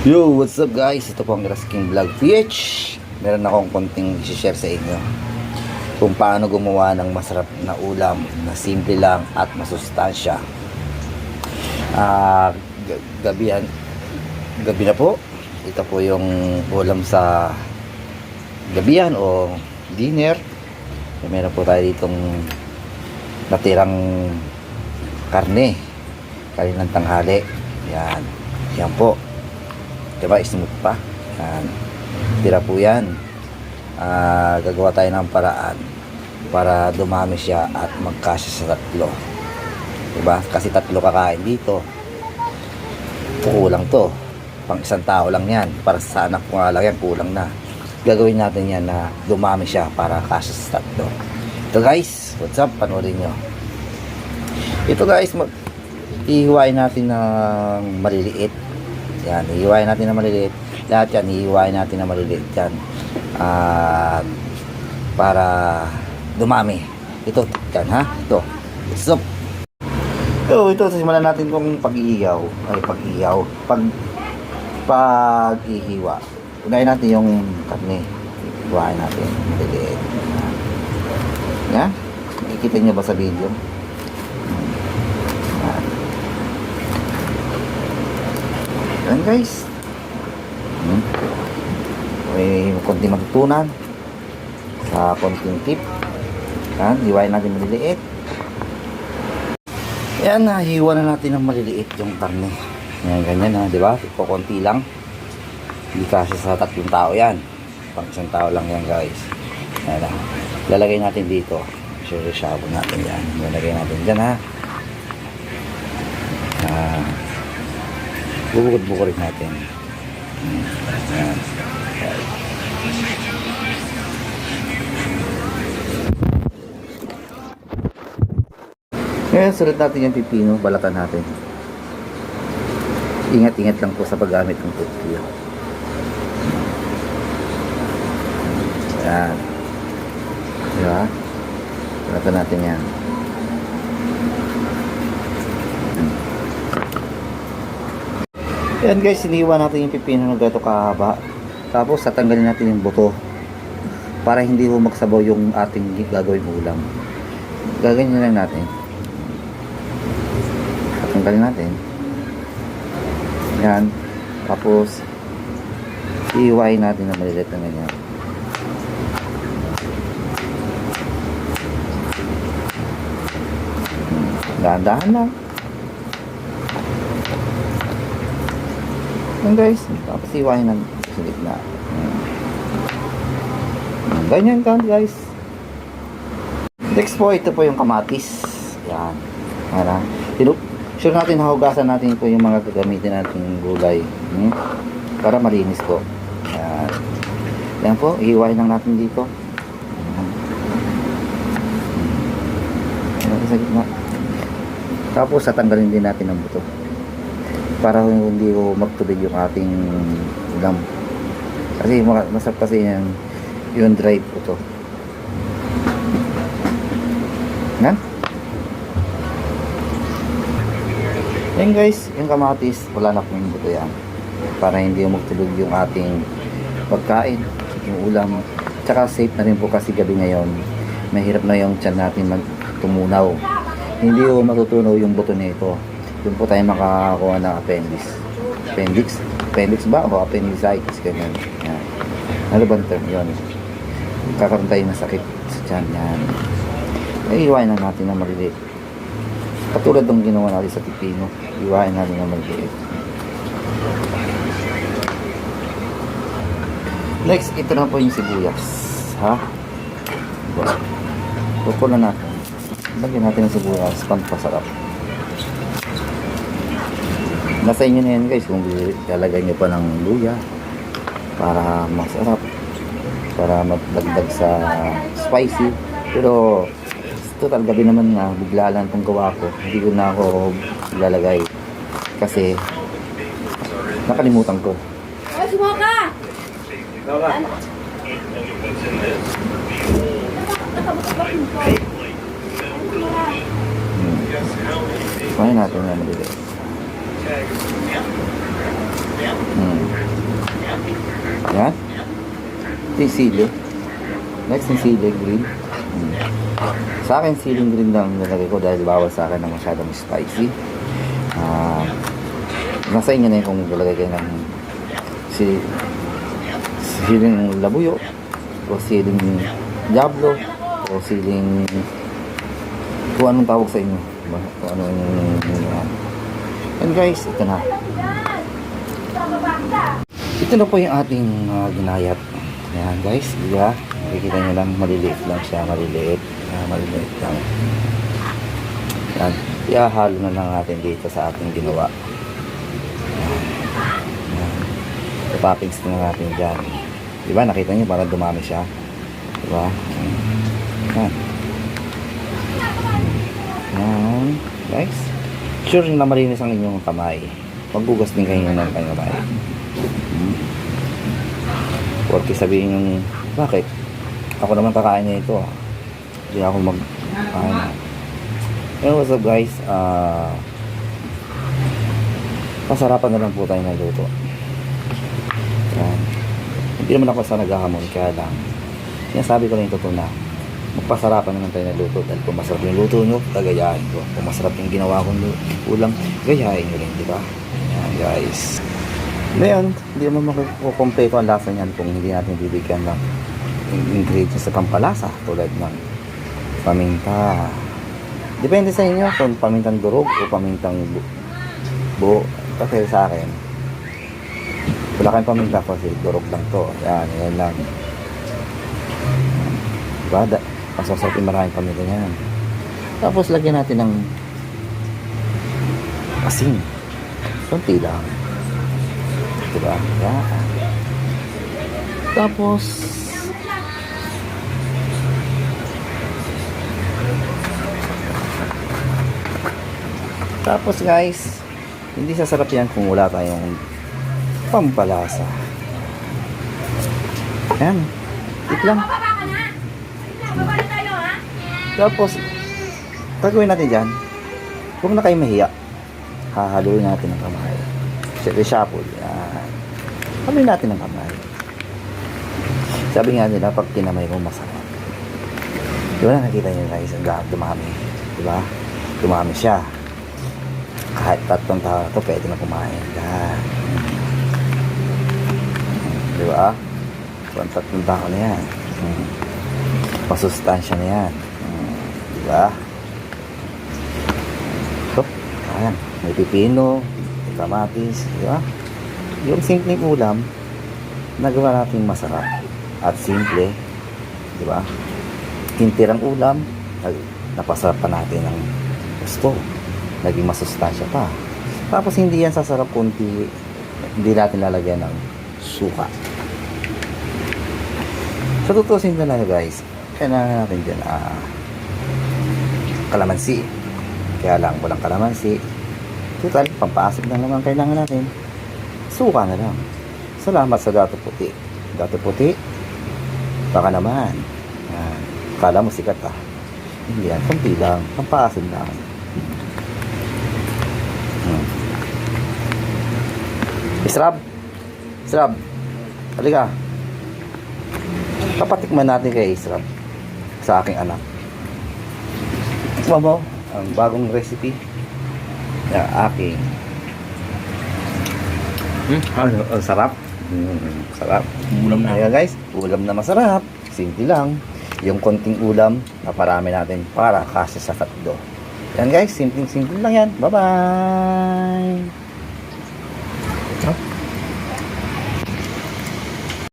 Yo, what's up guys? Ito po ang Rasking Vlog PH. Meron akong konting i-share sa inyo kung paano gumawa ng masarap na ulam na simple lang at masustansya. Gabi na po. Ito po yung ulam sa gabihan o dinner. Meron po tayo ditong natirang karne ng tanghali. Yan po. Diba, smooth pa. Tira po yan. Gagawa tayo ng paraan para dumami siya at magkasya sa tatlo. Diba? Kasi tatlo kakain dito. Kulang to. Pang isang tao lang yan. Para sa anak ko nga lang yan, kulang na. Gagawin natin yan na dumami siya para kasya sa tatlo. Ito guys, what's up? Panoorin nyo. Ito guys, ihiwain natin ng maliliit. Yan, ihiwain natin na maliliit. Lahat yan, ihiwain natin na maliliit yan. Para dumami. Ito, yan ha. Ito. Stop. Ito, simulan natin kung pag-iihaw. Pag-ihiwa. Unahin natin yung karne. Ihiwain natin. Maliliit. Yan. Nakikita nyo ba sa video? Yan guys. May konting matutunan sa konting tip. Yan, hiwain natin maliliit. Yan, hiwa na natin ng maliliit yung karne. Yan, ganyan ha, di ba? Konti lang. Hindi kasi sa tatlong tao yan. Pang isang tao lang yan guys. Yan ha. Lalagay natin dito. Sure-sure natin yan. Lalagay natin dyan ha. Bubukod-bukod natin. Yan. Ngayon, sunod natin yung pipino. Balatan natin. Ingat-ingat lang po sa paggamit ng tutyo. Yan. Diba? Balatan natin yan. Yan guys, iniwan natin yung pipino ng gato kahaba. Tapos tatanggalin natin yung buto para hindi ho magsabaw yung ating gagawin ulam. Gaganyan lang natin. Tatanggalin natin. Yan. Tapos iiwain natin na maliliit na ganyan. Dahan-dahan lang. Yan guys, tapos iwain ng sa gitna. Ganyan ka guys. Next po, ito po yung kamatis. Yan. Sure natin nahugasan natin po yung mga gagamitin nating gulay. Para malinis po. Yan. Yan po, iwain lang natin dito. Yan sa gitna. Tapos tatanggalin din natin ang buto. Para hindi ko magtubig yung ating ulam. Kasi masarap kasi yung dry po to. Yan. Yan guys, yung kamatis, wala na po yung buto yan. Para hindi magtubig yung ating pagkain, yung ulam. Tsaka safe na rin po kasi gabi ngayon. Mahirap na yung tiyan natin magtumunaw. Hindi ko matutunaw yung buto nito. Doon po tayo makakuha ng appendix ba o appendicitis, ganyan. Yan. Ano bang term yun? Kakaroon tayo ng sakit sa tiyan. Yan. Iiwain na natin ng maliliit. Katulad ng ginawa natin sa pipino, iiwain natin ng maliliit. Next, ito na po yung sibuyas. Ha? Tuko na natin. Lagyan natin ng sibuyas, pampasarap. Nasa inyo na yan guys kung lalagay nyo pa ng luya para masarap, para magdagdag sa spicy. Pero total gabi naman nga, bigla lang itong gawa ko, hindi ko na ako lalagay kasi nakalimutan ko. Sumoka! Kumain natin na maliliit. Yan. Ito yung sili. Next yung sili green. Sa akin, siling green lang nilagay ko dahil bawal sa akin na masyadong spicy. Nasa inyo na yun kung lalagay kayo ng siling labuyo o siling diablo o siling kung anong tawag sa inyo, kung ano yung and guys, ito na po yung ating ginayat. Ayan guys, diba? Makikita nyo lang, maliliit lang siya, maliliit lang. Ayan, ihahalo na lang natin dito sa ating ginawa. Toppings na natin dyan. Diba, nakita nyo parang dumami siya. Diba? Ayan. Ayan. Guys, sure na malinis ang inyong kamay. Magbugas din kayo ng kamay. Porque sabihin yung, bakit? Ako naman kakain na ito. Hindi ako mag-kain na. Pero what's up guys? Pasarapan na lang po tayo ng luto. Yan. Hindi naman ako sa naghahamon, kaya lang sinasabi ko lang yung totoo na magpasarapan naman tayo ng luto dahil kung masarap yung luto nyo, gagayahin ko. Kung masarap yung ginawa kong ulam, gayahin nyo rin, di ba? Yan guys. Ngayon, hindi naman makukompleto ang lasa niyan kung hindi natin bibigyan ng ingredients sa pampalasa tulad ng paminta. Depende sa inyo kung pamintang durog o pamintang buo. Kasi sa akin, wala kayong paminta kasi durog lang to. Yan lang. Diba? Masasarapin maraming paminta niyan. Tapos lagyan natin ng asin. Kunti lang. Diba? Yan. Tapos guys, hindi sasarap yan kung wala tayong pampalasa. Yan. Ito lang. Tapos, gagawin natin dyan. Huwag na kayo mahiya. Hahaluin natin ng kamay. Reshuffle. Yan. Haluin natin ng kamay. Sabi nga nila, pag kinamay mo masarap. Diba nakikita nyo guys, dumami. Diba? Dumami siya. Kahit 3 tao ito, pwede na kumain. Yan. Diba? So, ang 3 tao na yan. Masustansya na yan. Diba? So, ayan. May pipino, may kamatis. Diba? Yung simpleng ulam, nagawa natin masarap. At simple. Diba? Hintirang ulam, napasarap pa natin ng gusto. Naging masustansya pa. Tapos hindi yan sasarap kunti, hindi natin lalagyan ng suka. Sa tutusin na lang guys, kailangan natin dyan kalamansi. Kaya lang walang kalamansi. Total, pampasok na naman kailangan natin. Suka na lang. Salamat sa dato puti. Dato puti, baka naman. Kala mo sikat Hindi yan, kunti lang. Pampasok lang. Israb, halika. Papatikman natin kay Israb sa aking anak. Tikman mo ang bagong recipe na aking ang sarap. Sarap. Ulam na. Ayan guys, ulam na masarap. Simple lang. Yung konting ulam na parami natin para kasya sa tatlo. Yan guys, simple lang yan. Bye bye.